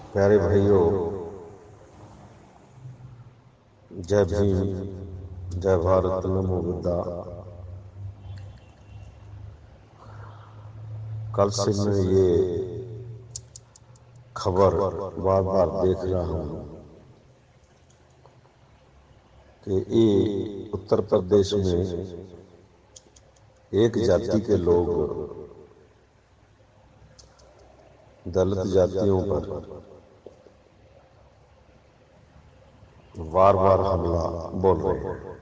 प्यारे भाइयों, जय भीम, जय भारत, नमो बुद्धा। कल से मैं ये खबर बार बार देख रहा हूँ कि ये उत्तर प्रदेश में एक जाति के लोग दलित जातियों पर बार बार हमला बोल रहे हैं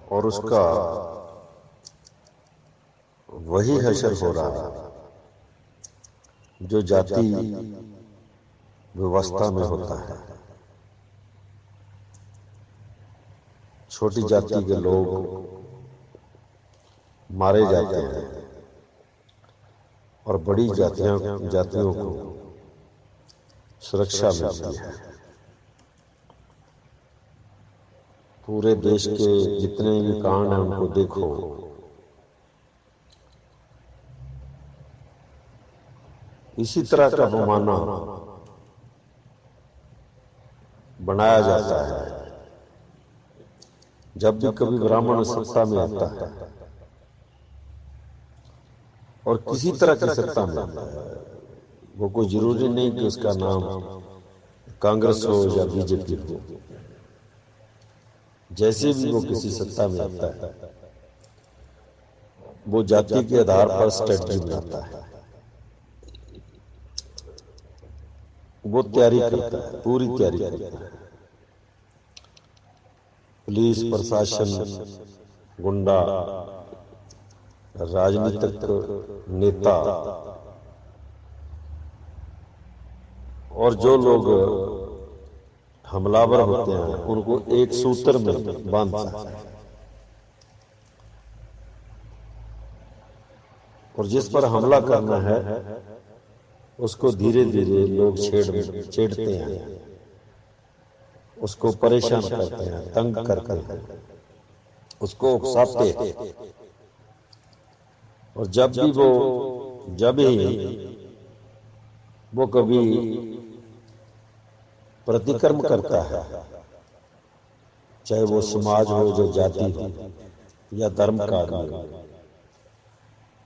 और उसका वही असर हो रहा है जो जाति व्यवस्था में होता है। छोटी जाति के लोग मारे जाते हैं और बड़ी जातियों को सुरक्षा मिलती है। पूरे देश के जितने भी कांड हैं उनको देखो, इसी तरह का पैमाना बनाया जाता है। जब भी कभी ब्राह्मण सत्ता में आता है और किसी तरह की सत्ता में आता है, वो कोई जरूरी नहीं कि उसका नाम कांग्रेस हो या बीजेपी हो, जैसे भी वो किसी सत्ता में आता है वो जाति के आधार पर स्ट्रेटजी बनाता है। वो तैयारी करता है, पूरी तैयारी करता है। पुलिस प्रशासन, गुंडा, राजनीतिक नेता और जो लोग हमलावर होते हैं उनको एक सूत्र में बांधता है और जिस पर हमला करना है उसको धीरे धीरे लोग छेड़ते हैं, उसको परेशान करते हैं, तंग करते हैं, उसको उकसाते हैं। और जब ही वो कभी प्रतिक्रम करता है, चाहे वो समाज हो, जो जाति हो या धर्म का आदमी हो,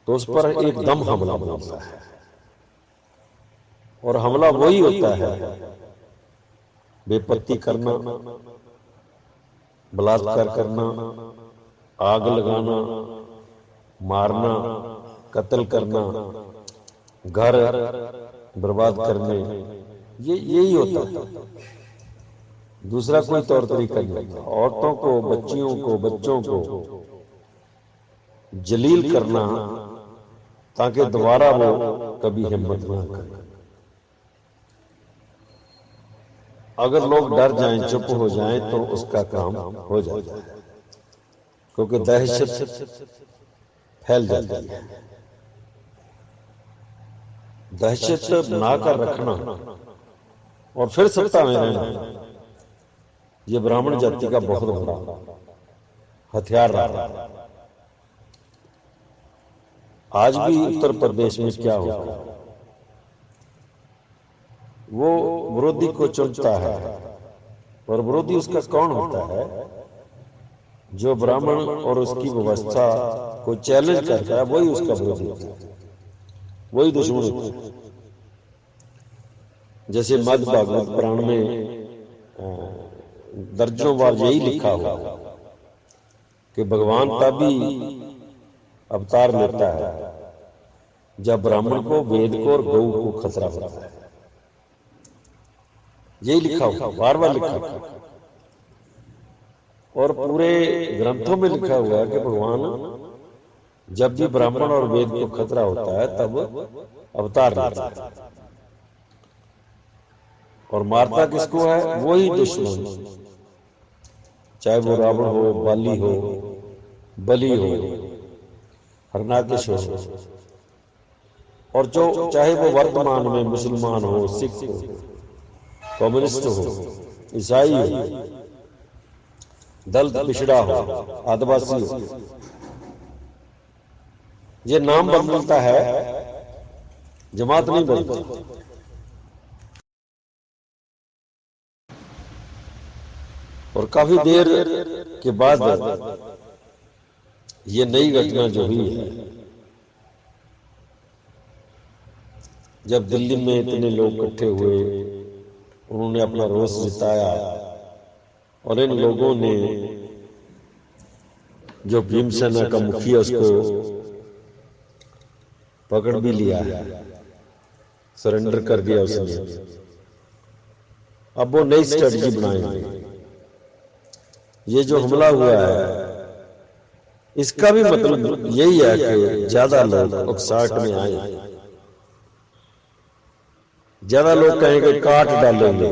तो उस पर एकदम हमला बोलता है। और हमला वही होता है बेपत्ती करना, बलात्कार करना, आग लगाना, मारना, कत्ल करना, घर बर्बाद करने, यही होता है। दूसरा कोई तौर तरीका नहीं होता। औरतों को, बच्चों को जलील करना ताकि दोबारा वो कभी हिम्मत ना करें। अगर लोग डर जाएं, चुप हो जाएं तो उसका काम हो जाता है, क्योंकि दहशत फैल जाती है। दहशत बनाकर रखना और फिर सत्ता में रहना, ये ब्राह्मण जाति का बहुत बड़ा हथियार रहा है। आज भी उत्तर प्रदेश में क्या होता है, वो विरोधी को चुनता है और विरोधी उसका कौन होता है? जो ब्राह्मण और उसकी व्यवस्था को चैलेंज करता है वही उसका विरोधी होता है, वही दुश्मन होता है। जैसे मध्य भागवत पुराण में दर्जनों बार यही लिखा हुआ कि भगवान तभी अवतार लेता है जब ब्राह्मण को, वेद को और गौ को खतरा होता है। यही लिखा हुआ, बार बार लिखा हुआ, और पूरे ग्रंथों में लिखा हुआ है कि भगवान जब भी ब्राह्मण और वेद को खतरा होता है तब अवतार लेता है। और मारता किसको है? वही दुश्मन, चाहे वो रावण हो, बाली हो, बलि हो, हरनाकेश हो, और जो चाहे वो वर्तमान में मुसलमान हो, सिख हो, कम्युनिस्ट हो, ईसाई हो, दलित पिछड़ा हो, आदिवासी हो, ये नाम बदलता है जमात नहीं बनती। और काफी देर के बाद ये नई घटना जो हुई है, जब दिल्ली में इतने लोग इकट्ठे हुए, उन्होंने अपना रोष जताया और इन लोगों ने जो भीमसेना का मुखिया उसको पकड़ भी लिया है, सरेंडर कर दिया उसने। अब वो नई स्ट्रेटजी बनाएंगे। ये जो हमला हुआ है इसका भी मतलब यही है कि ज्यादा लोग उकसाहट में आए, ज्यादा लोग कहेंगे काट डालेंगे।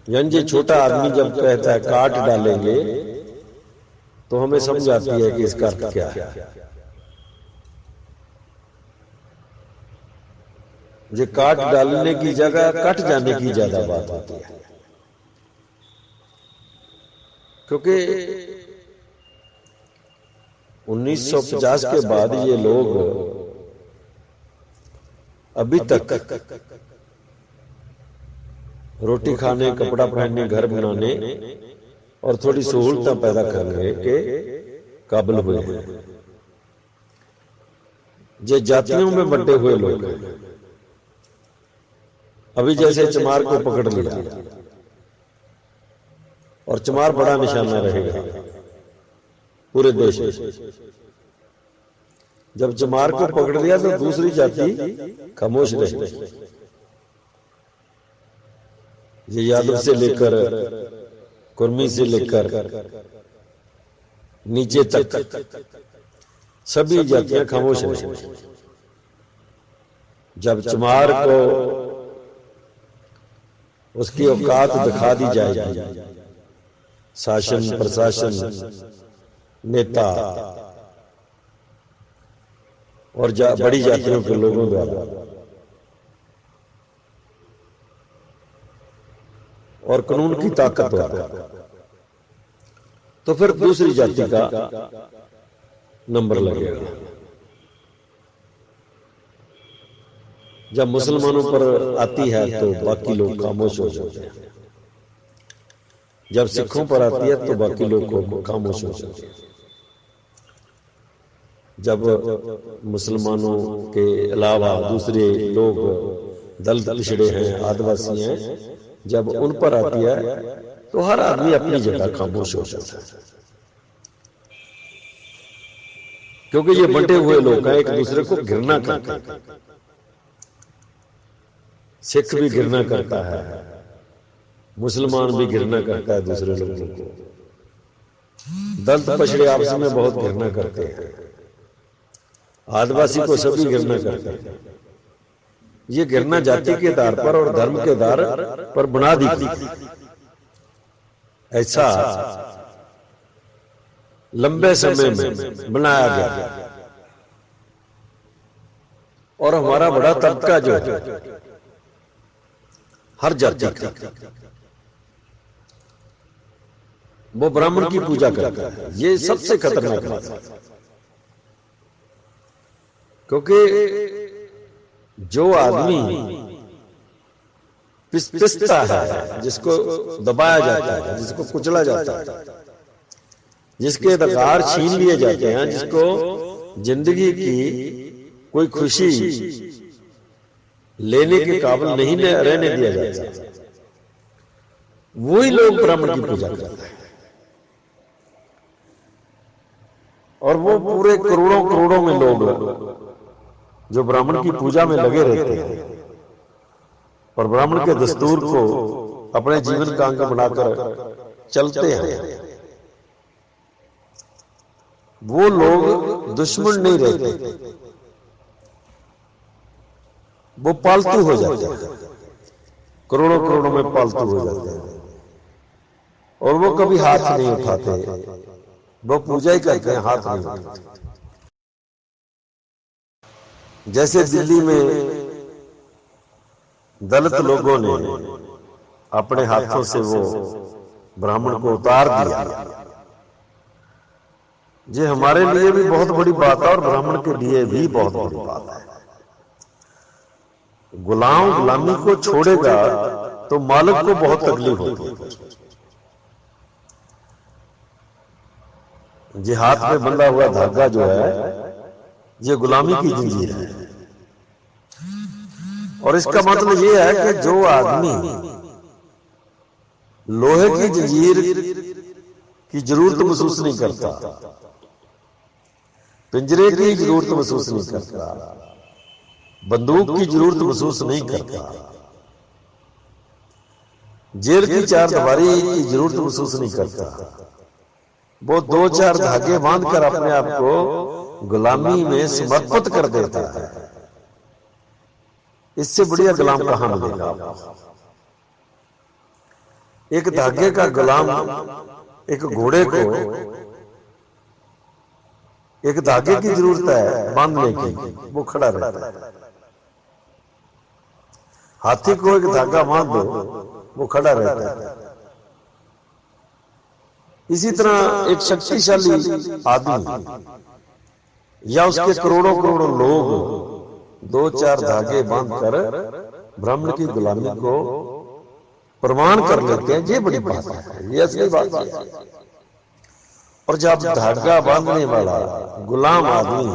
यानी छोटा आदमी जब कहता है काट डालेंगे तो हमें समझ आती है कि इसका अर्थ क्या है। ये काट डालने की जगह कट जाने की ज्यादा बात होती है, क्योंकि 1950 के बाद ये लोग अभी तक रोटी खाने, कपड़ा पहनने, घर बनाने और थोड़ी सहूलतें पैदा करने के काबिल हुए हैं। ये जातियों में बंटे हुए लोग हैं। अभी जैसे चमार को पकड़ लिया और चमार बड़ा निशाना रहेगा पूरे देश में। जब चमार को पकड़ लिया तो दूसरी जाति खामोश रही। ये यादव से लेकर कुर्मी से लेकर नीचे तक सभी जातियां खामोश रही। जब चमार को उसकी औकात दिखा दी जाएगी, शासन, प्रशासन, नेता और बड़ी जातियों के लोगों द्वारा, और कानून की ताकत द्वारा, तो फिर दूसरी जाति का नंबर लगेगा। जब मुसलमानों पर आती है तो बाकी लोग खामोश हो जाते हैं। जब सिखों पर आती है तो बाकी लोग खामोश हो जाते हैं। जब मुसलमानों के अलावा दूसरे लोग, दलित पिछड़े हैं, आदिवासी हैं, जब उन पर आती है तो हर आदमी अपनी जगह खामोश हो जाता है, क्योंकि ये बंटे हुए लोग हैं, एक दूसरे को घृणा करते हैं। सिख भी घृणा करता है, मुसलमान भी घृणा करता है दूसरे लोगों को, दलित पछड़े आपस में बहुत घृणा करते हैं, आदिवासी को सभी घृणा करते हैं। ये घृणा जाति के आधार पर और धर्म के आधार पर बना दी थी। ऐसा लंबे समय में बनाया गया और हमारा बड़ा तबका जो है हर जाति का, वो ब्राह्मण की पूजा करता है। ये सबसे खतरनाक बात है, क्योंकि जो आदमी पिसता है, जिसको दबाया जाता है, जिसको कुचला जाता है, जिसके अधिकार छीन लिए जाते हैं, जिसको जिंदगी की कोई खुशी लेने के काबिल नहीं रहने दिया जाता, वही लोग ब्राह्मण की पूजा करते हैं। और वो पूरे करोड़ों करोड़ों में लोग जो ब्राह्मण की पूजा में लगे रहते हैं और ब्राह्मण के दस्तूर को अपने जीवन का अंग बनाकर चलते हैं, वो लोग दुश्मन नहीं रहते, वो पालतू हो जाते हैं, करोड़ों करोड़ों में पालतू हो जाते हैं, और वो कभी हाथ नहीं उठाते, वो पूजा ही करते हैं, हाथ नहीं उठाते। जैसे दिल्ली में दलित लोगों ने अपने हाथों से वो ब्राह्मण को उतार दिया, ये हमारे लिए भी बहुत बड़ी बात है और ब्राह्मण के लिए भी बहुत बड़ी बात है। गुलाम गुलामी को छोड़ेगा तो मालिक को बहुत तकलीफ होती है। ये हाथ में बंधा हुआ धागा जो है ये गुलामी की जंजीर है। और इसका मतलब ये है कि जो आदमी लोहे की जंजीर की जरूरत महसूस नहीं करता, पिंजरे की जरूरत महसूस नहीं करता, बंदूक की जरूरत महसूस नहीं करता, जेल की चार दीवारी की जरूरत महसूस नहीं करता, वो दो चार धागे बांधकर अपने आप को गुलामी में समर्पित कर देता है। इससे बढ़िया गुलाम कहां मिलेगा आपको? एक धागे का गुलाम एक घोड़े को एक धागे की जरूरत है बांधने की, वो खड़ा रहता है। हाथी को एक धागा बांध दो, वो खड़ा रहता है। इसी तरह एक शक्तिशाली आदमी या उसके करोड़ों करोड़ों लोग दो चार धागे बांधकर ब्राह्मण की गुलामी को प्रमाण कर लेते हैं। ये बड़ी बात है, ये असली बात है। और जब धागा बांधने वाला गुलाम आदमी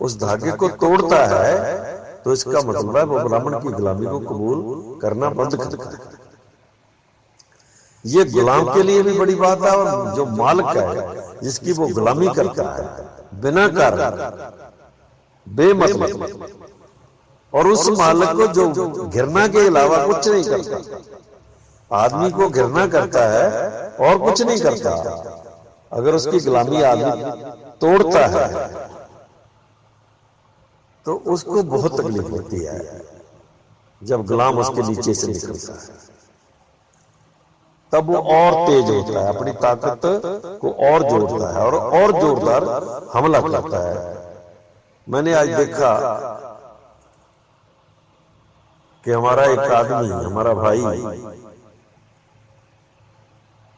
उस धागे को तोड़ता है तो इसका मतलब है वो ब्राह्मण की गुलामी को कबूल करना बंद कर देता है। ये गुलाम के लिए भी बड़ी बात है और जो मालिक है जिसकी वो गुलामी करता है बिना कारण बेमतलब, और उस मालिक को जो घृणा के अलावा कुछ नहीं करता, आदमी को घृणा करता है और कुछ नहीं करता, अगर उसकी गुलामी आदमी तोड़ता है तो उसको बहुत तकलीफ होती है जब गुलाम उसके नीचे से निकलता है। तब वो और तेज होता है, अपनी ताकत को और जोड़ता है और जोरदार हमला करता है। मैंने आज देखा कि हमारा एक आदमी, हमारा भाई,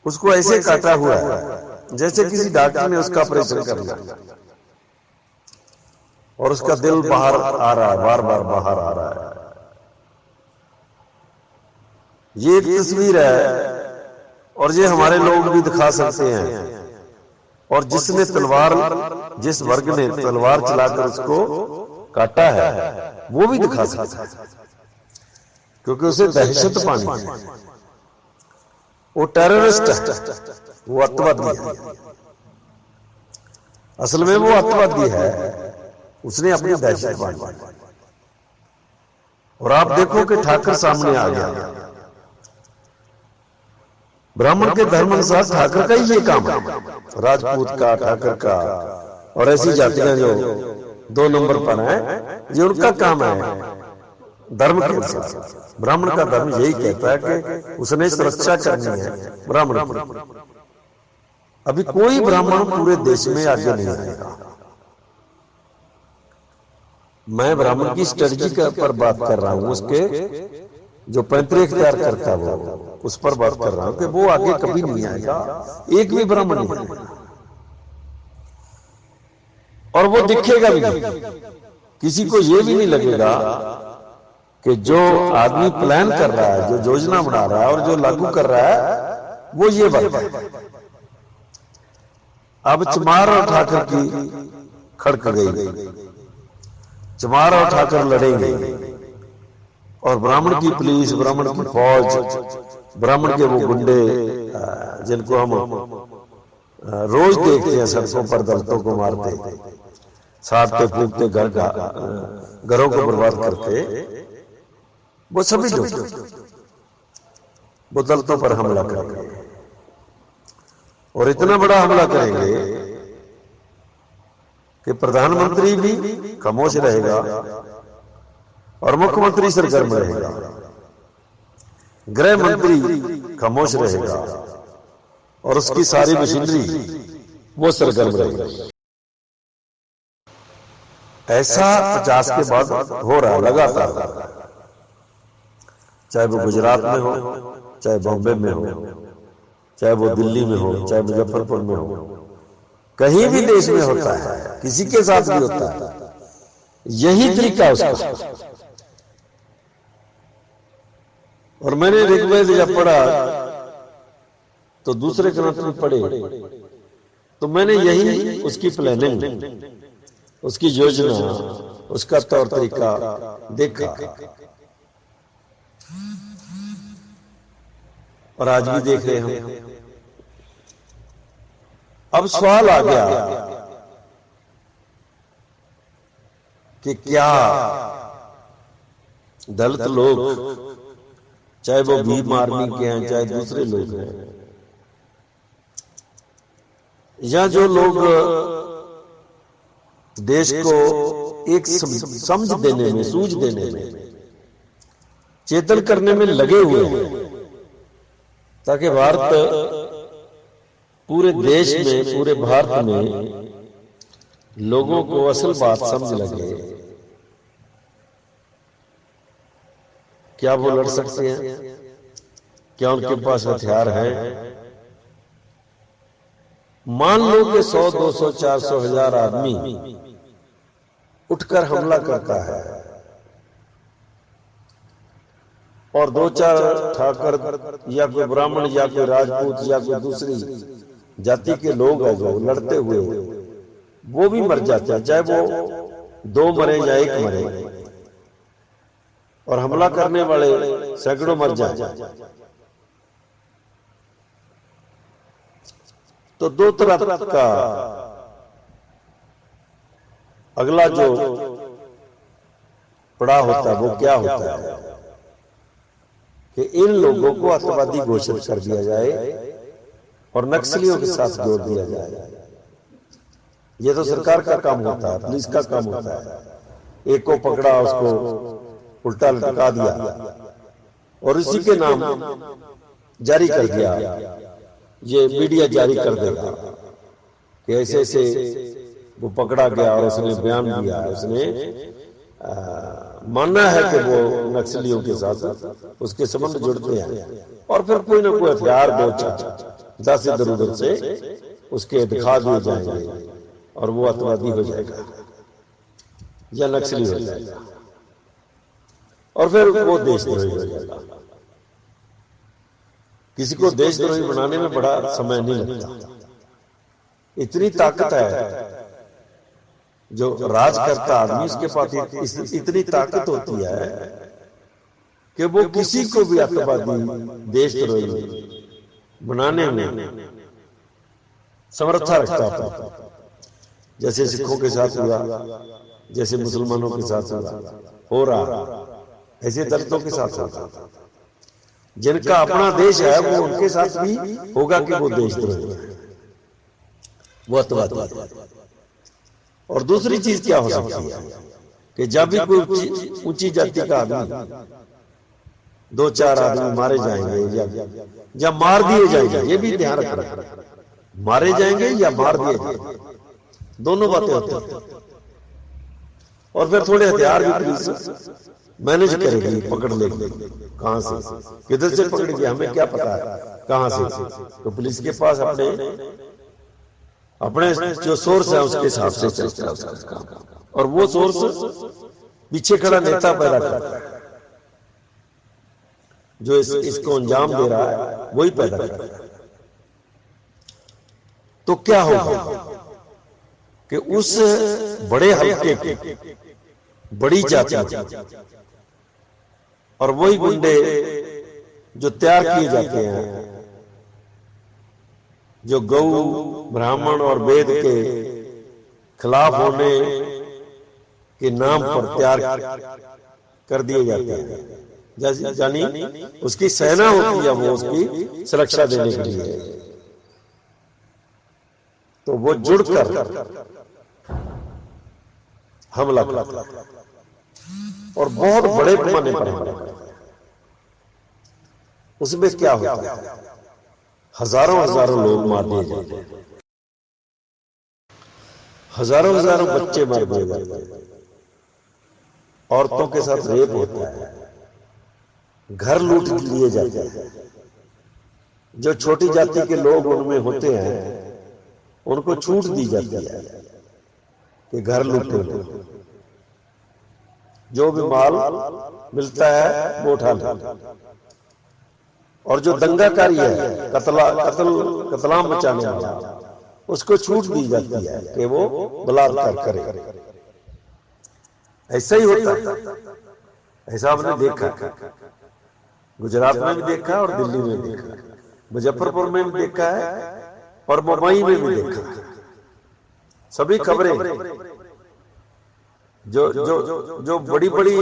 उसको ऐसे काटा हुआ है जैसे किसी डॉक्टर ने उसका ऑपरेशन कर लिया और उसका दिल बाहर आ रहा है, बार बार बाहर आ रहा है। ये एक तस्वीर है और ये हमारे लोग भी दिखा सकते हैं। और जिसने तलवार, जिस वर्ग ने तलवार चलाकर उसको काटा है वो भी दिखा सकता है, क्योंकि उसे दहशत पानी है। वो टेररिस्ट है, वो अत्तवादी है। असल में वो अत्तवादी है, उसने अपनी दहशत पानी। और आप देखो कि ठाकर सामने आ गया। ब्राह्मण के धर्म अनुसार ठाकर का ही ये काम है, राजपूत का, ठाकर का और ऐसी जातियां जो 2 नंबर पर हैं, ये उनका काम है धर्म के अनुसार। ब्राह्मण का धर्म यही कहता है कि उसने सुरक्षा करनी है ब्राह्मण की। अभी कोई ब्राह्मण पूरे देश में आगे नहीं आएगा। मैं ब्राह्मण की स्ट्रेटजी पर बात कर रहा हूं, उसके जो पैतृक तैयार करता है वो, उस पर बात कर रहा हूं कि वो आगे कभी नहीं आएगा, एक भी ब्राह्मण नहीं आएगा। और वो दिखेगा भी नहीं। किसी को ये भी नहीं लगेगा कि जो आदमी प्लान कर रहा है, जो योजना बना रहा है और जो लागू कर रहा है वो ये बात है। अब चमार और ठाकर की खड़क गई, चमार और ठाकर लड़ेंगे और ब्राह्मण की पुलिस, ब्राह्मण की फौज, ब्राह्मण के वो गुंडे जिनको हम रोज देखते हैं सड़कों पर दलितों को मारते, साड़ते फूकते, घरों को बर्बाद करते, वो सभी लोग वो दलितों पर हमला करेंगे। और इतना बड़ा हमला करेंगे कि प्रधानमंत्री भी खामोश रहेगा और मुख्यमंत्री सरगर्म रहेगा, गृह मंत्री खामोश रहेगा और उसकी सारी मशीनरी वो सरगर्म रहेगी। ऐसा 50 के बाद हो रहा लगातार, चाहे वो गुजरात में हो, चाहे बॉम्बे में हो, चाहे वो दिल्ली में हो, चाहे मुजफ्फरपुर में हो, कहीं भी देश में होता है, किसी के साथ भी होता है, यही तरीका उसका। और मैंने ऋग्वेद जब पढ़ा तो दूसरे ग्रंथ में पढ़े तो मैंने यही उसकी प्लानिंग, उसकी योजना, उसका तौर तरीका देखा। और आज भी देख रहे हम। अब सवाल आ गया कि क्या दलित लोग, चाहे वो भीम आर्मी के हैं, चाहे दूसरे लोग हैं, या जो लोग देश को एक समझ देने में, सूझ देने में, चेतन करने में लगे हुए हैं, ताकि भारत, पूरे देश में, पूरे भारत में लोगों को असल बात समझ लगे, क्या वो लड़ सकते हैं, क्या उनके पास हथियार हैं। मान लो कि 100, 200, 400, 1000 आदमी उठकर हमला करता है और 2-4 ठाकर या कोई ब्राह्मण या कोई राजपूत या कोई दूसरी जाति के लोग हैं जो लड़ते हुए, वो भी मर जाते हैं, चाहे वो 2 मरे या 1 मरे, और हमला करने वाले सैकड़ों मर जाए, तो 2 तरह का अगला जो पड़ाव होता है वो क्या होता है कि इन लोगों को आतंकवादी घोषित कर दिया जाए और नक्सलियों के साथ जोड़ दिया जाए। ये तो सरकार का काम होता है, पुलिस का काम होता है। एक को पकड़ा, उसको उल्टा लटका दिया और इसी के नाम जारी कर दिया, ये मीडिया जारी कर देगा कि ऐसे ऐसे वो पकड़ा गया और उसने बयान दिया, उसने मानना है कि वो नक्सलियों के साथ उसके संबंध जुड़ते हैं, और फिर कोई ना कोई हथियार 2-4 इधर-उधर से उसके दिखा दिए जाएंगे और वो आतंकवादी हो जाएगा या नक्सली हो जाएगा, और फिर वो देशद्रोही हो जाएगा। किसी को देशद्रोही बनाने में बड़ा समय नहीं लगता। इतनी ताकत है जो राज करता आदमी, उसके पास इतनी ताकत होती है कि वो किसी को भी आतंकवादी, देशद्रोही बनाने में समर्था रखता था। जैसे सिखों के साथ हुआ, जैसे मुसलमानों के साथ हो रहा, ऐसे दलितों के साथ होता। जिनका अपना देश है वो उनके साथ भी होगा कि वो देशद्रोही है, वो आतंकवादी है। और दूसरी चीज क्या हो सकती है कि जब भी कोई ऊंची जाति का आदमी, 2-4 आदमी मारे जाएंगे या मार दिए जाएंगे, ये भी ध्यान रखना, मारे जाएंगे या मार दिए जाएंगे, दोनों बातें होती हैं। और फिर थोड़े हथियार भी पुलिस मैनेज करेगी, पकड़ लेगी, कहां से, किधर से पकड़ेगी, हमें क्या पता है कहां से। तो पुलिस के पास अपने जो सोर्स है उसके हिसाब से चलता है उसका काम, और वो सोर्स पीछे खड़ा नेता पैदा करता है, जो इसको अंजाम दे रहा है वही पैदा करता है। तो क्या होगा कि उस बड़े हल्के की, बड़ी जाति और वही गुंडे जो तैयार किए जाते हैं, जो गौ, ब्राह्मण और वेद के खिलाफ होने के नाम पर तैयार कर दिए जाते हैं, यानी उसकी सेना होती है, वो उसकी सुरक्षा देने के लिए, तो वो जुड़कर हमला करता है और बहुत बड़े पैमाने पर हमला करता है। उसमें क्या होता है, हजारों लोग मार दिए जाते हैं, हजारों बच्चे मार दिए जाते हैं, औरतों के साथ रेप होता है, घर लूट लिए जाते हैं। जो छोटी जाति के लोग उनमें होते हैं उनको छूट दी जाती है कि घर लूटे लो, जो भी माल मिलता है वो उठा लो। और जो दंगाकारी है, कतलाम मचाने वाला, उसको छूट दी जाती है कि वो बलात्कार करे। ऐसा ही होता है, ऐसा आपने देखा, गुजरात में भी देखा और दिल्ली में भी देखा, मुजफ्फरपुर में भी देखा है और मुंबई में भी देखा। सभी खबरें जो बड़ी बड़ी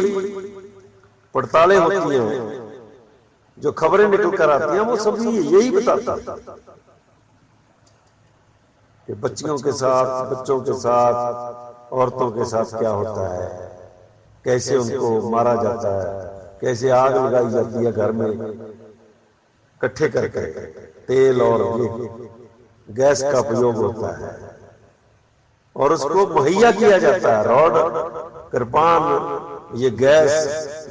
पड़तालें होती हैं, जो खबरें निकल कर आती हैं, वो सभी यही बताता है कि बच्चियों के साथ, बच्चों के साथ, औरतों के साथ क्या होता है, कैसे उनको मारा जाता है, कैसे आग लगाई जाती है घर में इकट्ठे करके, तेल और गैस का उपयोग होता है और उसको मुहैया किया जाता है, रॉड, कृपान, ये गैस,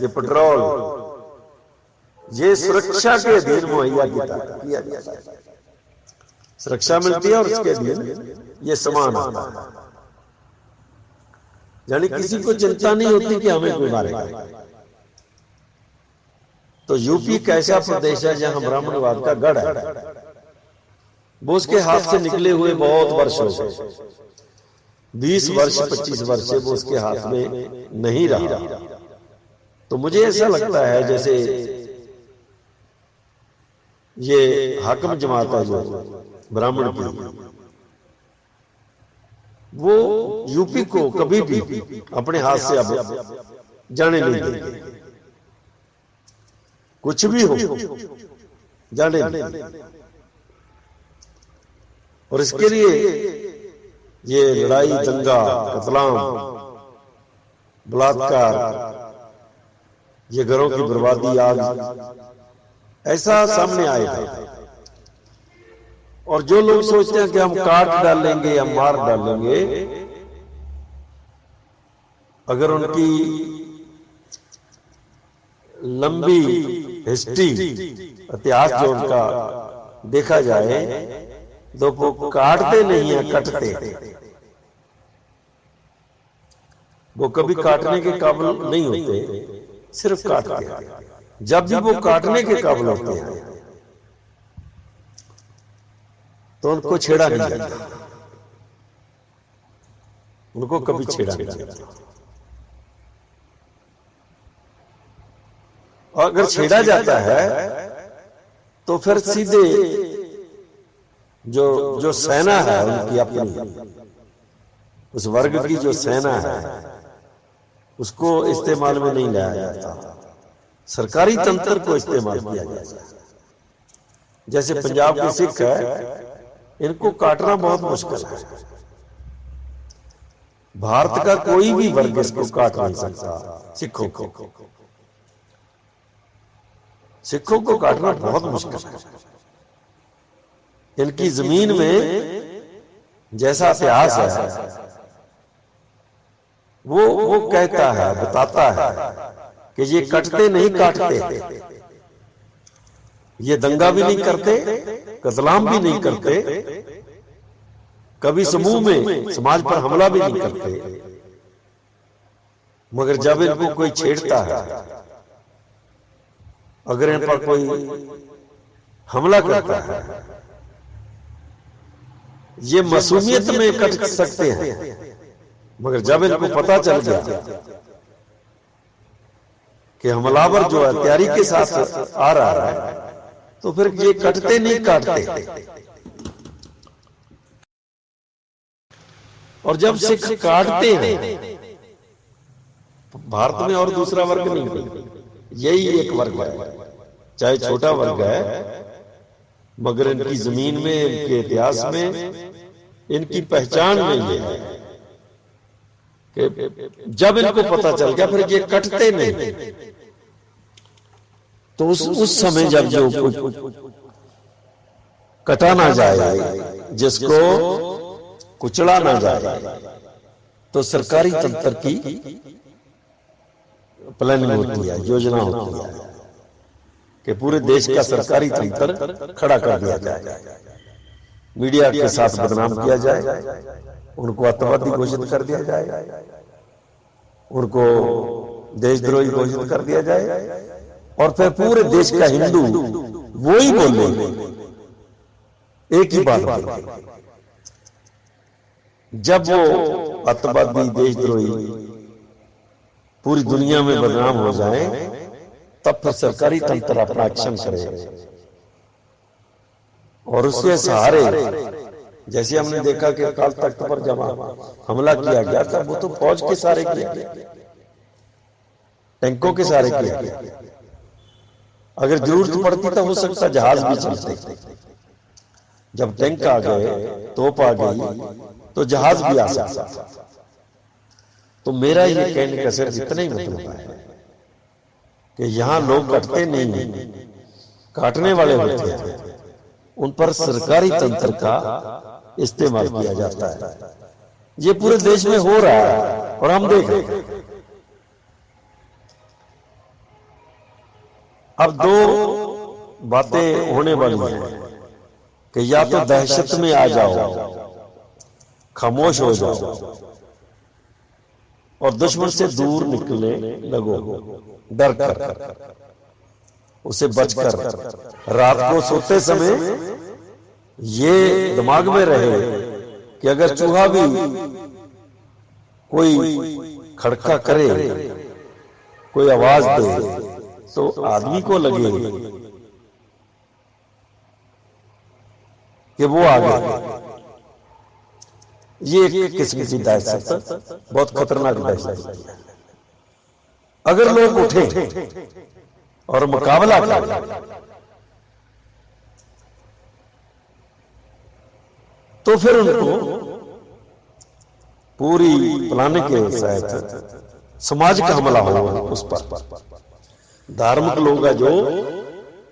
ये पेट्रोल, ये सुरक्षा के अधीन मुहैया किया जाता है। सुरक्षा मिलती है और उसके अधीन ये सामान आता है। यानी किसी को चिंता नहीं होती कि हमें कोई मारेगा। तो यूपी एक ऐसा प्रदेश है जहां ब्राह्मणवाद का गढ़ है, वो उसके हाथ से निकले हुए बहुत वर्ष हो गए, 20 वर्ष 25 वर्ष से वो उसके हाथ में नहीं रहा। तो मुझे ऐसा लगता है जैसे ये हाकिम जमात है जो ब्राह्मण की, वो यूपी को कभी भी अपने हाथ से अब जाने नहीं देंगे, कुछ भी हो जाने नहीं। और इसके लिए ये लड़ाई, दंगा, कतलाम, बलात्कार, ये घरों की बर्बादी, आग, ऐसा सामने आएगा। और जो लोग सोचते हैं कि हम काट डालेंगे या मार डालेंगे, अगर उनकी लंबी हिस्ट्री, इतिहास जो उनका देखा जाए, तो वो काटते नहीं है, कटते। वो कभी काटने के काबिल नहीं होते, सिर्फ काटते हैं। जब भी वो काटने के काबिल होते हैं तो उनको छेड़ा नहीं जाता, उनको कभी छेड़ा नहीं जाता। और अगर छेड़ा जाता है तो फिर सीधे जो सेना है उनकी अपनी, उस वर्ग की जो सेना है, उसको इस्तेमाल में नहीं लाया जाता, सरकारी तंत्र को इस्तेमाल किया जाता है। जैसे पंजाब के सिख है, इनको काटना बहुत मुश्किल है। भारत का कोई भी वर्ग इसको काट नहीं सकता। सिखों को काटना बहुत मुश्किल है। इनकी जमीन में जैसा इतिहास है, वो कहता है, बताता है कि ये कटते नहीं काटते, ये दंगा भी नहीं करते, कतलाम भी नहीं करते, कभी समूह में समाज पर हमला भी नहीं करते। मगर जब इनको कोई छेड़ता है, अगर इन पर कोई हमला करता है, ये मासूमियत में कट सकते हैं, मगर जब इनको पता चल गया कि हमलावर जो है तैयारी के साथ आ रहा है, तो फिर ये कटते नहीं काटते। और जब सिख काटते हैं, भारत में और दूसरा वर्ग नहीं, यही एक वर्ग है, चाहे छोटा वर्ग है, मगर इनकी जमीन में, इनके इतिहास में, इनकी पहचान में ये है कि जब इनको पता चल गया फिर ये कटते नहीं। तो उस समय जब जो कटा ना जाए, जिसको कुचला ना जाए, तो सरकारी तंत्र की प्लानिंग होती है, योजना होती है कि पूरे देश का सरकारी तंत्र खड़ा कर दिया जाए। मीडिया के साथ बदनाम किया जाए, उनको आतंकवादी घोषित कर दिया जाए, उनको देशद्रोही घोषित कर दिया जाए, और फिर पूरे देश का हिंदू वो ही बोले, एक ही बात बोले। जब वो आतंकवादी देशद्रोही पूरी दुनिया में बदनाम हो जाए, तब फिर सरकारी तंत्र अपना एक्शन करे, और उसके सहारे, जैसे हमने देखा कि अकाल तख्त पर जब हमला किया गया था, वो तो फौज के सहारे किया गया, टैंकों के सहारे किया गया। अगर जरूरत पड़ती तो हो सकता जहाज भी चलते। जब टैंक आ गए, तोप आ गई, तो जहाज भी आ सकता। तो मेरा ये कहने का सिर्फ इतना ही मतलब है कि यहां लोग कटते नहीं, काटने वाले होते हैं, उन पर सरकारी तंत्र का इस्तेमाल किया जाता है। ये पूरे देश में हो रहा है और हम देख रहे हैं। अब दो बातें होने वाली हैं कि या तो दहशत में आ जाओ, खामोश हो जाओ और दुश्मन से दूर निकलने लगो, डर कर, उसे बचकर। रात को सोते समय ये दिमाग में रहे कि अगर चूहा भी कोई खड़का करे, कोई आवाज दे, तो आदमी को लगे कि वो आ गया। ये एक किस्म की दहशत, बहुत खतरनाक दहशत। अगर लोग उठे और मुकाबला करें, तो फिर उनको पूरी प्लानिंग के साथ समाज का हमला हो उस पर। धार्मिक लोग हैं,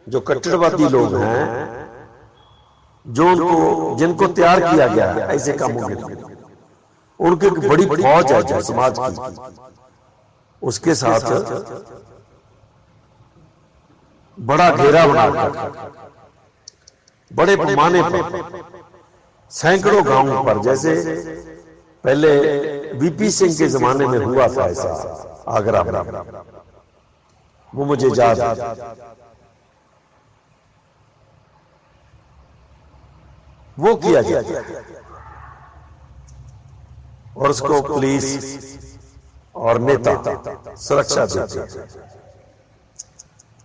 जो कट्टरवादी लोग हैं, जिनको तैयार किया गया है ऐसे कामों के लिए, उनकी एक बड़ी फौज है जो समाज की, उसके साथ बड़ा घेरा बनाकर बड़े पैमाने पर सैकड़ों गांवों पर, जैसे पहले वीपी सिंह के जमाने में हुआ था ऐसा आगरा में, वो मुझे याद है। वो किया जाता है और उसको पुलिस और नेता सुरक्षा देते हैं।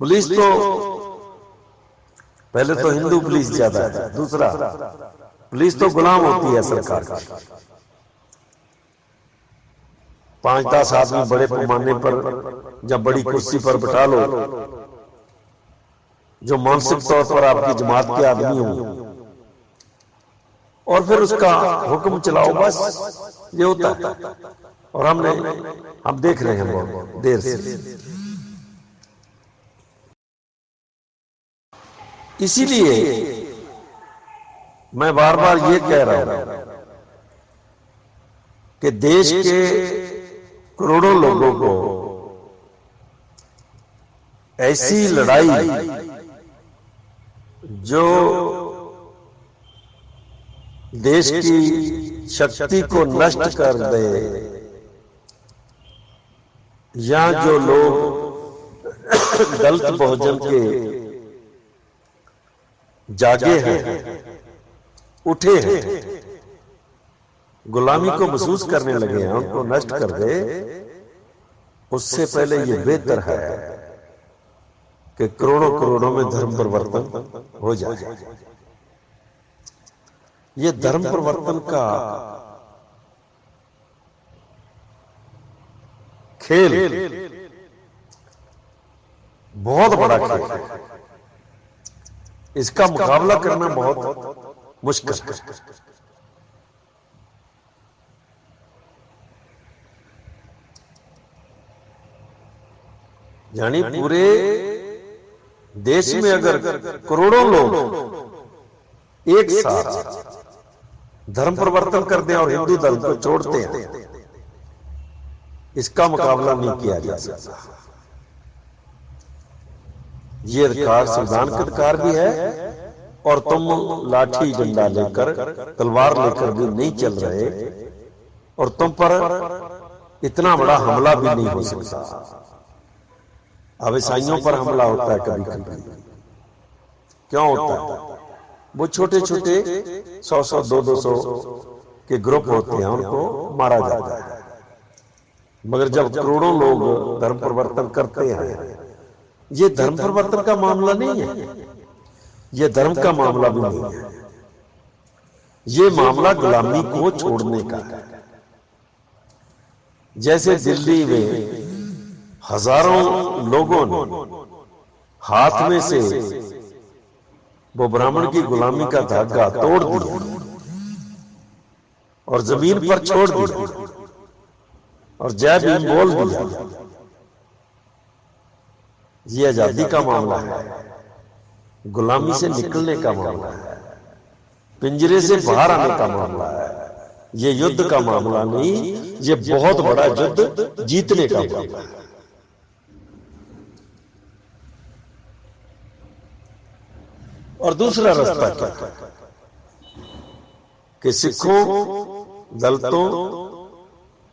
पुलिस तो पहले तो हिंदू पुलिस ज्यादा है, दूसरा पुलिस तो गुलाम होती है सरकार की। 5-10 आदमी बड़े पैमाने पर जब बड़ी कुर्सी पर बिठा लो, जो मानसिक तौर पर आपकी जमात के आदमी हों, और फिर उसका हुक्म चलाओ, बस ये होता है। और हम देख रहे हैं बहुत देर से। इसीलिए मैं बार बार ये कह रहा हूं कि देश के करोड़ों लोगों को ऐसी लड़ाई जो देश की शक्ति को नष्ट कर दे, या जो लोग दलित बहुजन के जागे हैं, उठे हैं, गुलामी को महसूस करने लगे हैं, उनको नष्ट कर दे, उससे पहले ये बेहतर है कि करोड़ों करोड़ों में धर्म परिवर्तन हो जाए। ये धर्म परिवर्तन का खेल बहुत बड़ा खेल है, इसका मुकाबला करना बहुत मुश्किल है। यानी पूरे देश में अगर करोड़ों लोग एक साथ धर्म परिवर्तन करते हैं और हिंदू धर्म को छोड़ते हैं, इसका मुकाबला नहीं किया जा सकता। ये अधिकार संविधान का अधिकार भी है और तुम लाठी डंडा लेकर तलवार लेकर भी नहीं चल रहे, और तुम पर इतना बड़ा हमला भी नहीं हो सकता। अब ईसाइयों पर हमला होता है कभी कभी, क्यों होता है? वो छोटे छोटे 100-100, 200-200 के ग्रुप होते हैं, उनको मारा जाता है। मगर जब करोड़ों लोग धर्म परिवर्तन करते हैं, ये धर्म परिवर्तन का मामला नहीं है, ये धर्म का मामला भी नहीं है, ये मामला गुलामी को छोड़ने का है। जैसे दिल्ली में हजारों लोगों ने हाथ में से वो ब्राह्मण की गुलामी का धागा तोड़ दिया और जमीन पर छोड़ दिया और जय भीम बोल दिया, ये आजादी का मामला है, गुलामी से निकलने का मामला है, पिंजरे से बाहर आने का मामला है। ये युद्ध का मामला नहीं, ये बहुत बड़ा युद्ध जीतने का मामला है। और दूसरा रास्ता क्या कि सिखों, दलितों,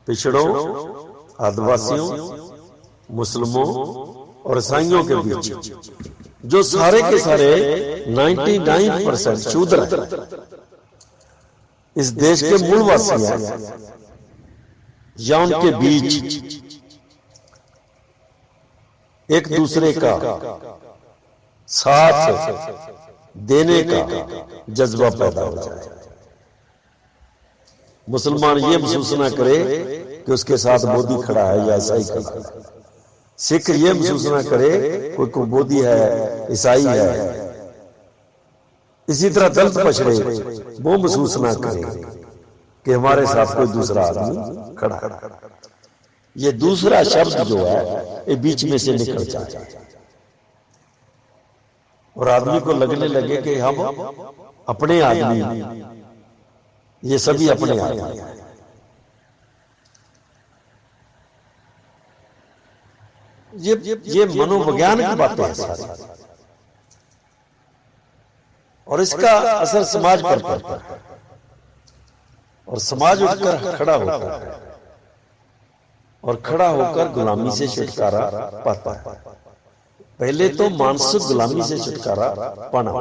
पिछड़ों, आदिवासियों, मुस्लिमों और ईसाइयों के बीच जो सारे के सारे 99% शूद्र हैं, इस देश के मूलवासी हैं, या उनके बीच एक दूसरे का साथ देने का जज्बा पैदा हो जाए। मुसलमान ये महसूस ना करे कि उसके साथ मोदी खड़ा है या ईसाई खड़ा है, सिख ये महसूस ना करे कोई मोदी है, ईसाई है, इसी तरह दलित पछड़े वो महसूस ना करे कि हमारे साथ कोई दूसरा आदमी खड़ा है। ये दूसरा शब्द जो है ये बीच में से निकल जाए और आदमी को लगने लगे कि हम अपने आदमी, ये सभी अपने आदमी हैं। ये मनोविज्ञान की बातें हैं सारी, और इसका असर समाज पर पड़ता है और समाज उठकर खड़ा होता है और खड़ा होकर गुलामी से छुटकारा पाता है। पहले तो मानसिक गुलामी से छुटकारा पाना।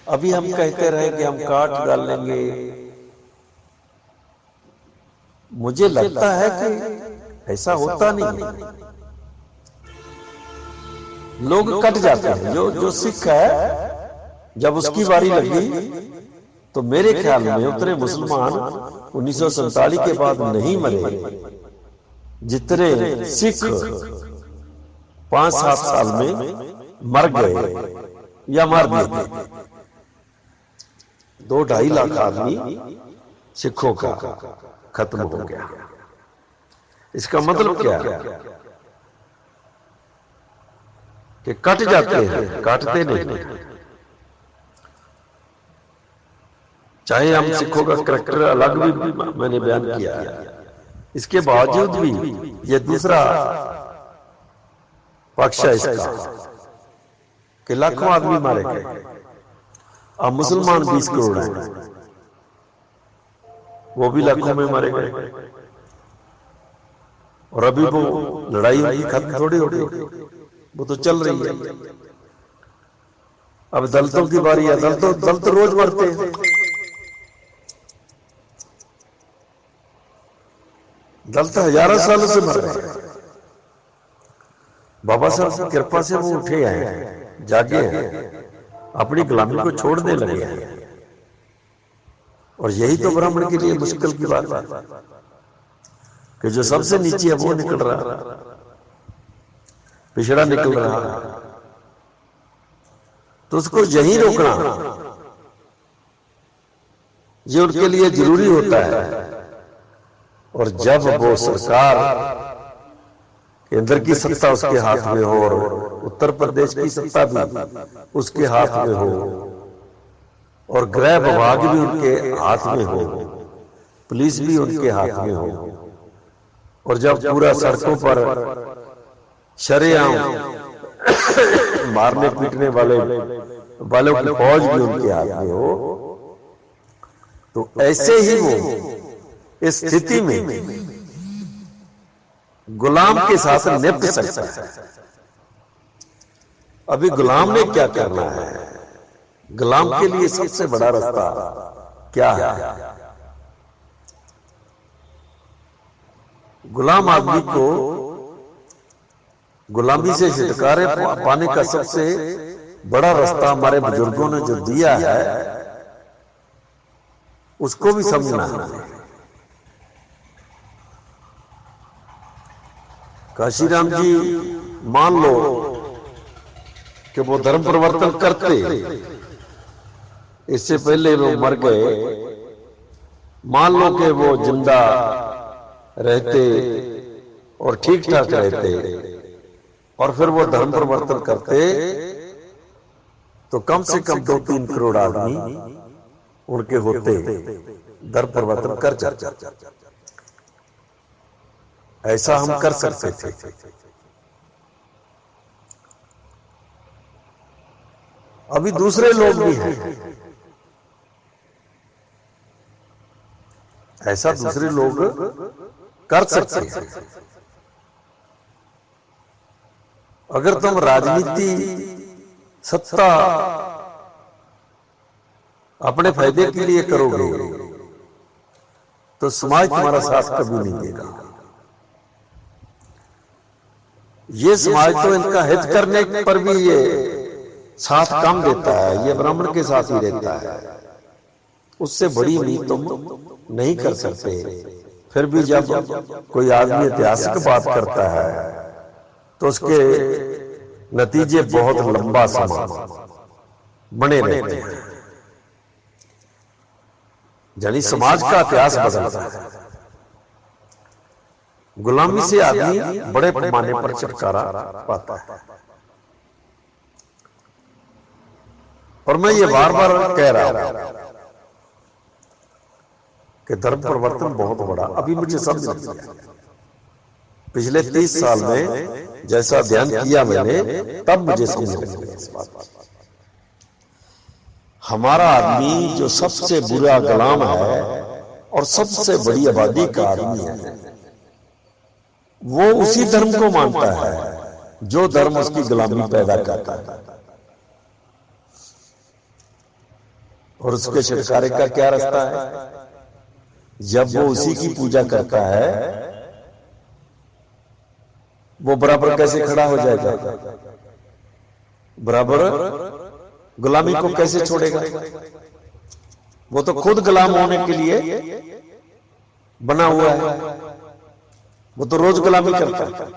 अभी हम कहते रहे कि हम काट डालेंगे, मुझे लगता है कि ऐसा होता नहीं। लोग कट जाते हैं। जो सिख है, जब उसकी बारी लगी तो मेरे ख्याल में उतने मुसलमान 1947 के बाद नहीं मरे जितने सिख 5-7 साल में मर गए या मार दिए। 2-2.5 लाख आदमी सिखों का खत्म हो गया। इसका मतलब क्या है कि कट जाते हैं, काटते नहीं। चाहे हम सिखों का करैक्टर अलग भी मैंने बयान किया है, इसके बावजूद भी ये दूसरा पक्ष है इसका कि लाखों आदमी मारे गए। अब मुसलमान 20 करोड़ हैं, वो भी लाखों में मारे गए और अभी वो लड़ाई होगी, खत्म थोड़ी हो गई, वो तो चल रही है। अब दलितों की बारी है। दलित रोज मरते हैं। दलित हजारों सालों से मर रहे हैं। बाबा साहब की कृपा से वो उठे हैं, जागे हैं, अपनी गुलामी को छोड़ने लगे हैं। और यही तो ब्राह्मण के लिए मुश्किल की बात है कि जो सबसे नीचे है वो निकल रहा, पिछड़ा निकल रहा, तो उसको यही रोकना ये उनके लिए जरूरी होता है। और जब वो सरकार केंद्र की सत्ता उसके हाथ में हो और उत्तर प्रदेश की सत्ता भी उसके हाथ में हो और गृह विभाग भी उनके हाथ में हो, पुलिस भी उनके हाथ में हो, और जब पूरा सड़कों पर शरेआम मारने पीटने वालों की फौज भी उनके हाथ में हो, तो ऐसे ही वो इस स्थिति में गुलाम के साथ निपट सकता है। अभी गुलाम ने क्या करना है? गुलाम के लिए सबसे बड़ा रास्ता क्या है? गुलाम आदमी को गुलामी से छुटकारे पाने का सबसे बड़ा रास्ता हमारे बुजुर्गों ने जो दिया है उसको भी समझना है। काशीराम जी मान लो कि वो धर्म परिवर्तन करते, इससे पहले वो मर गए, मान लो कि वो जिंदा रहते और ठीक ठाक रहते और फिर वो धर्म परिवर्तन करते, तो कम से कम 2-3 करोड़ आदमी उनके होते धर्म परिवर्तन कर जाते। ऐसा हम कर सकते थे। अभी दूसरे लोग भी हैं, ऐसा दूसरे लोग कर सकते हैं। अगर तुम राजनीति सत्ता अपने फायदे के लिए करोगे तो समाज तुम्हारा साथ कभी नहीं देगा। ये समाज तो इनका हित करने पर भी ये साथ कम देता है, ये ब्राह्मण के साथ ही रहता है, उससे बड़ी उम्मीद तुम नहीं कर सकते। फिर भी जब कोई आदमी ऐतिहासिक बात करता है तो उसके नतीजे बहुत लंबा समय बने रहते हैं, यानी समाज का इतिहास बदलता है। गुलामी से आदमी बड़े पैमाने पर छुटकारा पाता है। और मैं ये बार बार कह रहा हूं कि धर्म परिवर्तन बहुत बड़ा अभी मुझे समझ नहीं आया। पिछले 30 साल में जैसा ध्यान किया मैंने, तब मुझे समझ नहीं आया इस बात। हमारा आदमी जो सबसे बुरा गुलाम है और सबसे बड़ी आबादी का आदमी है, वो उसी धर्म को मानता है जो धर्म उसकी गुलामी पैदा करता है। और उसके छुटकारे का क्या रास्ता है? जब वो उसी की पूजा करता है, वो बराबर कैसे खड़ा हो जाएगा? बराबर गुलामी को कैसे छोड़ेगा? वो तो खुद गुलाम होने के लिए बना हुआ है। वो तो रोज गुलामी करता है,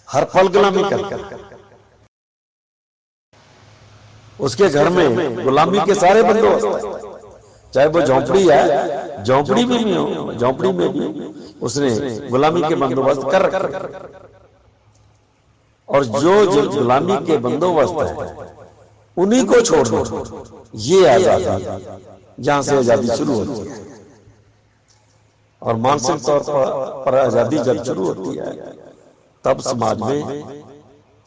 हर पल गुलामी करता है। उसके घर में गुलामी के सारे बंदोबस्त, चाहे वो झोंपड़ी है, झोंपड़ी में भी उसने गुलामी के बंदोबस्त कर रखे। और जो गुलामी के बंदोबस्त है उन्हीं को छोड़ दो, ये आजादी, जहां से आजादी शुरू होती है। और मानसिक तौर पर आजादी जब शुरू होती है, तब समाज में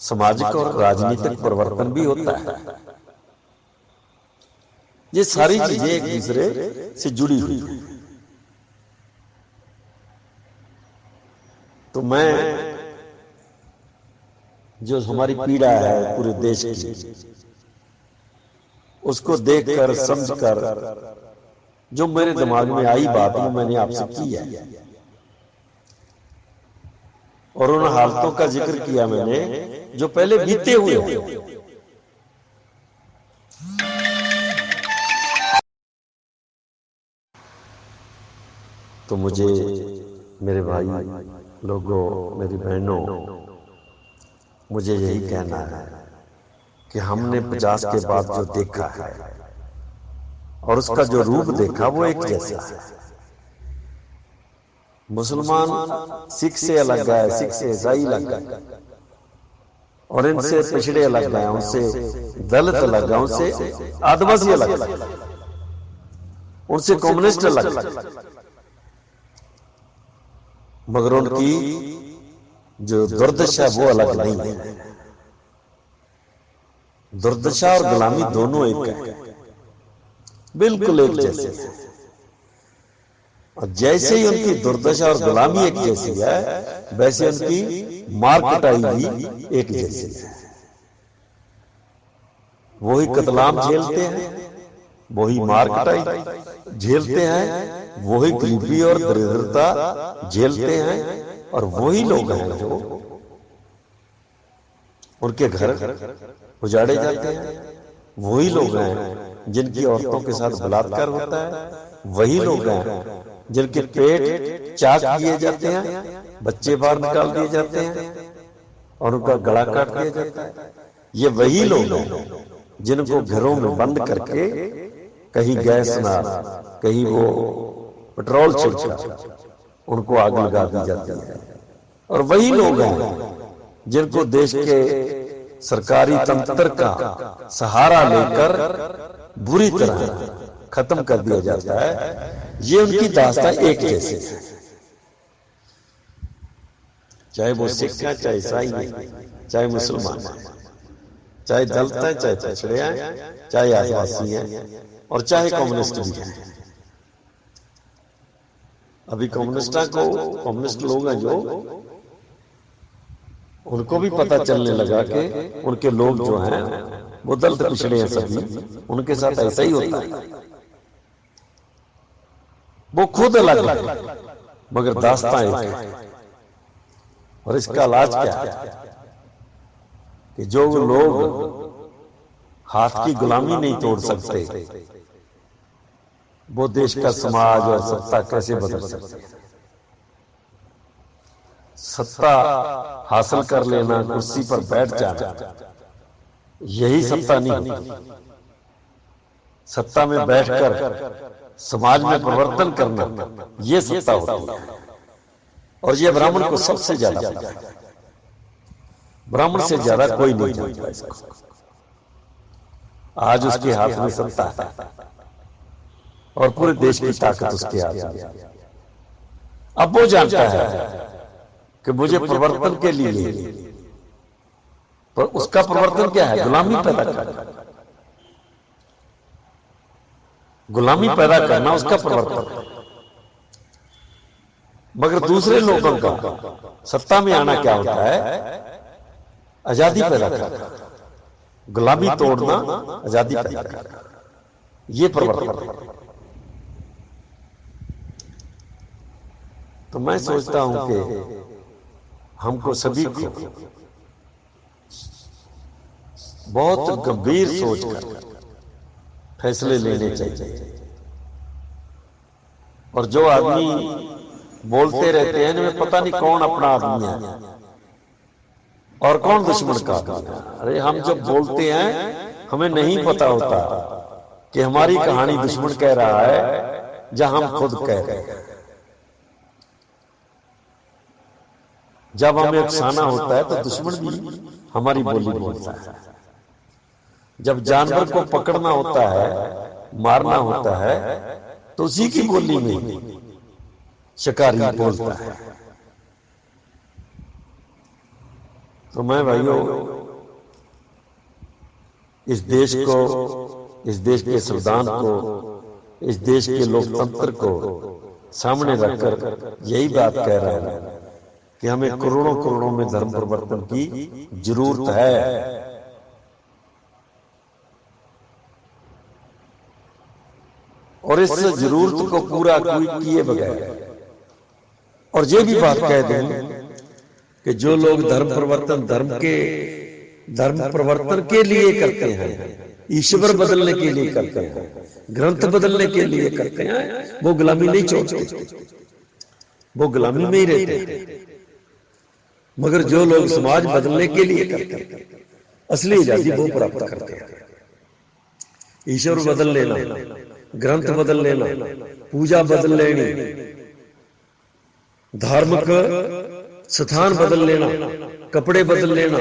सामाजिक और राजनीतिक परिवर्तन भी होता है। ये सारी चीजें एक दूसरे से जुड़ी हुई हैं। तो मैं जो हमारी पीड़ा है पूरे देश की, उसको देखकर समझकर जो मेरे दिमाग में आई बात वो मैंने आपसे की है, और उन हालतों का जिक्र किया मैंने जो पहले बीते हुए हैं। तो मुझे मेरे भाई लोगों, मेरी बहनों, मुझे यही कहना है कि हमने 50 के बाद जो देखा है और उसका जो रूप देखा वो एक जैसा है। मुसलमान सिख से अलग है, सिख से ईसाई अलग है, और इनसे पिछड़े अलग है, उनसे दलित अलग है, उनसे आदिवासी अलग है, उनसे कम्युनिस्ट अलग है। मगर उनकी जो दुर्दशा वो अलग नहीं है। दुर्दशा और गुलामी दोनों एक है, बिल्कुल एक जैसे है। और जैसे ही उनकी दुर्दशा और गुलामी एक जैसी है, वैसे उनकी मार कुटाई भी एक जैसी है। वही कतलाम झेलते हैं, वही मार कुटाई झेलते हैं, वही गरीबी और दरिद्रता झेलते हैं, और वही लोग हैं जो उनके घर उजाड़े जाते हैं। वही लोग हैं जिनकी औरतों के साथ बलात्कार होता है। वही लोग हैं जिनके पेट चाक किए जाते हैं, बच्चे बाहर निकाल दिए जाते हैं और उनका गला काट दिया जाता है। ये वही लोग हैं जिनको घरों में बंद करके कहीं गैस ना, कहीं वो पेट्रोल छिड़का उनको आग लगा दी जाती है। और वही लोग हैं जिनको देश के सरकारी तंत्र का सहारा लेकर बुरी तरह खत्म कर दिया जाता है। ये उनकी दास्तां एक जैसे है, चाहे वो सिख है, चाहे ईसाई है, चाहे मुसलमान है, चाहे दलित है, चाहे पिछड़े हैं, चाहे आदिवासी हैं, और चाहे कम्युनिस्ट भी हैं। अभी कम्युनिस्ट लोग हैं जो, उनको भी पता चलने लगा कि उनके लोग जो हैं वो दलित पिछड़े हैं, सभी उनके साथ ऐसा ही होता है। वो खुद अलग है मगर दास्तां एक है। और इसका इलाज क्या है कि जो लोग हाथ की गुलामी नहीं तोड़ सकते, वो देश का समाज और सत्ता कैसे बदल सकते हैं? सत्ता हासिल कर लेना, कुर्सी पर बैठ जाना, यही सत्ता नहीं होती। सत्ता में बैठकर समाज में परिवर्तन करना, यह सत्ता होती है। और यह ब्राह्मण को सबसे ज्यादा पता है। ब्राह्मण से ज्यादा कोई नहीं जानता इसको। आज उसके हाथ में सत्ता है और पूरे देश की ताकत उसके हाथ में है। अब वो जानता है कि मुझे परिवर्तन के लिए, पर उसका परिवर्तन क्या है? गुलामी पैदा करना। गुलामी पैदा करना उसका परिवर्तन। मगर दूसरे लोगों का सत्ता में आना क्या होता है? आजादी पैदा करना। गुलामी तोड़ना, आजादी पैदा करना, ये परिवर्तन। तो मैं सोचता हूं कि हमको सभी को बहुत गंभीर सोचकर फैसले लेने चाहिए। और जो आदमी बोलते रहते हैं इनमें पता नहीं कौन अपना आदमी है और कौन दुश्मन का आदमी है। अरे हम जब बोलते हैं हमें नहीं पता होता कि हमारी कहानी दुश्मन कह रहा है जहां हम खुद कह रहे हैं। जब हमें अफसाना होता है तो दुश्मन भी हमारी बोली बोलता है। जब जानवर को पकड़ना होता है, मारना होता है, तो उसी की बोली में शिकारी बोलता है। तो मैं भाइयों इस देश को, इस देश के संविधान को, इस देश के लोकतंत्र को सामने रखकर यही बात कह रहा हूं कि हमें करोड़ों करोड़ों में धर्म परिवर्तन की जरूरत है। और इस जरूरत को पूरा किए बगैर, और ये भी बात कह दें कि जो लोग धर्म परिवर्तन के लिए करते हैं, ईश्वर बदलने के लिए करते हैं, ग्रंथ बदलने के लिए करते हैं, वो गुलामी नहीं छोड़ते, वो गुलामी में ही रहते हैं। मगर जो लोग समाज बदलने के लिए करते हैं, असली आजादी वो प्राप्त करते हैं। ईश्वर बदल लेना, ग्रंथ बदल लेना, पूजा बदल लेनी, धार्मिक स्थान बदल लेना, कपड़े बदल लेना,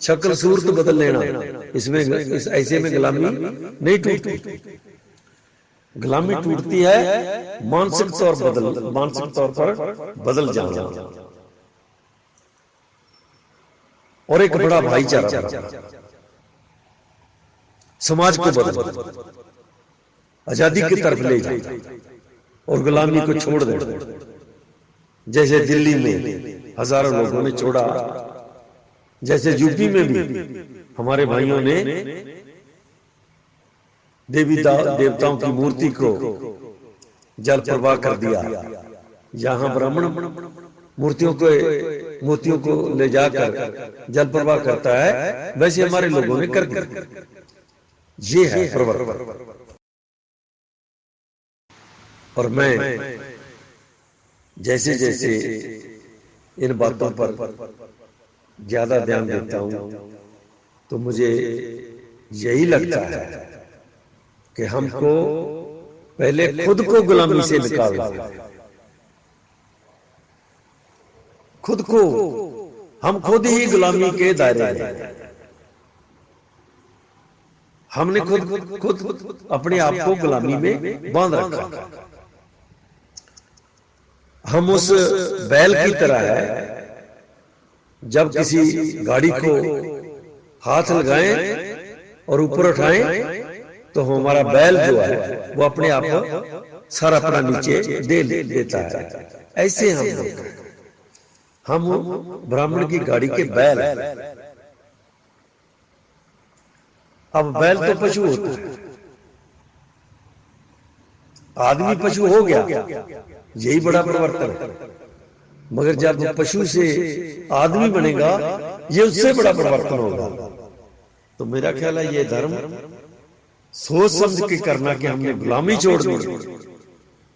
शक्ल सूरत बदल लेना, इसमें ऐसे में गुलामी नहीं टूटती। गुलामी टूटती है मानसिक तौर पर बदल जाना और एक बड़ा भाईचारा। समाज को बदल, आजादी की तरफ ले जाए और गुलामी को छोड़ दे। जैसे दिल्ली में हजारों लोगों ने छोड़ा, जैसे यूपी में भी हमारे भाइयों ने देवी देवताओं की मूर्ति को जल प्रवाह कर दिया। जहां ब्राह्मण मूर्तियों को ले जाकर जल प्रवाह करता है, वैसे हमारे लोगों ने कर दिया। ये है प्रवर्तन। और मैं जैसे जैसे इन बातों पर ज्यादा ध्यान देता हूं, तो मुझे यही लगता है कि हमको पहले खुद को गुलामी से निकालना, खुद को, हम खुद ही गुलामी के दायरे में, हमने खुद अपने आप को गुलामी में बांध रखा। हम उस बैल की तरह है, जब किसी गाड़ी को हाथ लगाएं और ऊपर उठाएं तो हमारा बैल जो है वो अपने आप सर अपना नीचे दे देता है। ऐसे हम ब्राह्मण की गाड़ी के बैल हैं। अब बैल तो पशु होता है, आदमी पशु हो गया, यही बड़ा परिवर्तन है। मगर जब पशु से आदमी बनेगा, ये उससे बड़ा परिवर्तन होगा। तो मेरा ख्याल है ये धर्म सोच समझ के करना कि हमने गुलामी छोड़ दी,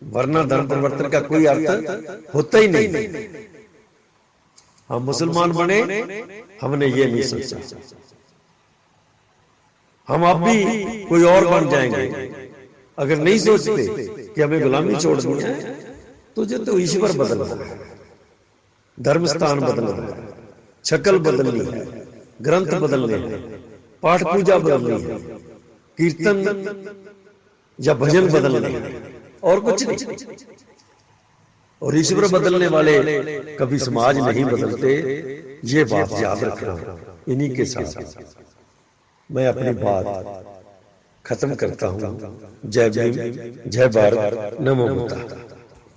वरना धर्म परिवर्तन का कोई अर्थ होता ही नहीं। हम मुसलमान बने, हमने ये नहीं सोचा हम अब भी कोई और बन जाएंगे। अगर नहीं सोचते कि हमें गुलामी छोड़ दी है, तो ईश्वर बदलना है, धर्म स्थान बदलना है, शक्ल बदलनी है, ग्रंथ बदलने हैं, पाठ पूजा बदलनी है, कीर्तन या भजन बदलने हैं, और कुछ नहीं। और ईश्वर बदलने वाले कभी समाज नहीं बदलते, ये बात याद रखना। इन्हीं के साथ मैं अपनी बात खत्म करता हूं। जय भीम, जय भारत, नमो बुद्धाय।